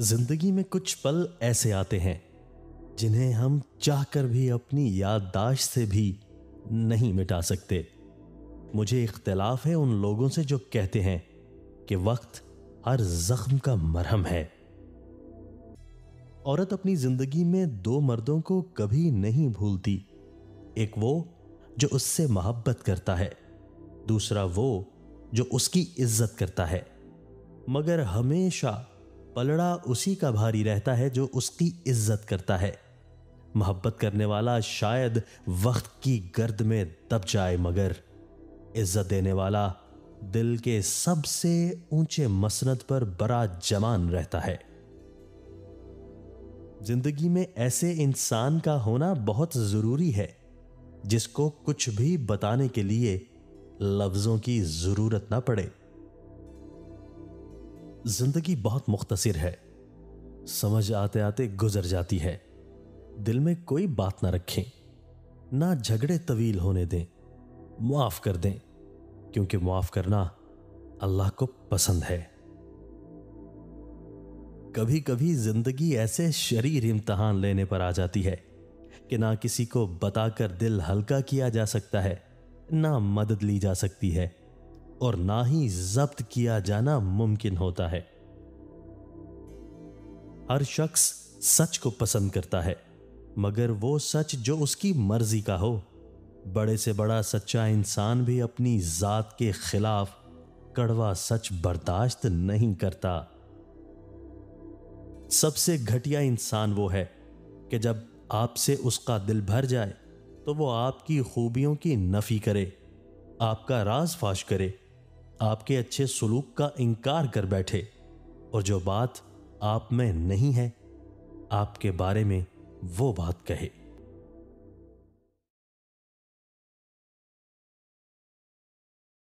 जिंदगी में कुछ पल ऐसे आते हैं जिन्हें हम चाहकर भी अपनी याददाश्त से भी नहीं मिटा सकते। मुझे इख्तिलाफ है उन लोगों से जो कहते हैं कि वक्त हर जख्म का मरहम है। औरत अपनी जिंदगी में दो मर्दों को कभी नहीं भूलती, एक वो जो उससे मोहब्बत करता है, दूसरा वो जो उसकी इज्जत करता है, मगर हमेशा पलड़ा उसी का भारी रहता है जो उसकी इज्जत करता है। मोहब्बत करने वाला शायद वक्त की गर्द में दब जाए, मगर इज्जत देने वाला दिल के सबसे ऊंचे मसनद पर बड़ा जमान रहता है। जिंदगी में ऐसे इंसान का होना बहुत जरूरी है जिसको कुछ भी बताने के लिए लफ्जों की जरूरत ना पड़े। जिंदगी बहुत मुख्तसिर है, समझ आते आते गुजर जाती है। दिल में कोई बात ना रखें, ना झगड़े तवील होने दें, मुआफ कर दें, क्योंकि मुआफ करना अल्लाह को पसंद है। कभी कभी जिंदगी ऐसे शरीर इम्तहान लेने पर आ जाती है कि ना किसी को बताकर दिल हल्का किया जा सकता है, ना मदद ली जा सकती है, और ना ही जब्त किया जाना मुमकिन होता है। हर शख्स सच को पसंद करता है, मगर वो सच जो उसकी मर्जी का हो। बड़े से बड़ा सच्चा इंसान भी अपनी जात के खिलाफ कड़वा सच बर्दाश्त नहीं करता। सबसे घटिया इंसान वो है कि जब आपसे उसका दिल भर जाए तो वो आपकी खूबियों की नफी करे, आपका राज फाश करे, आपके अच्छे सलूक का इनकार कर बैठे, और जो बात आप में नहीं है आपके बारे में वो बात कहे।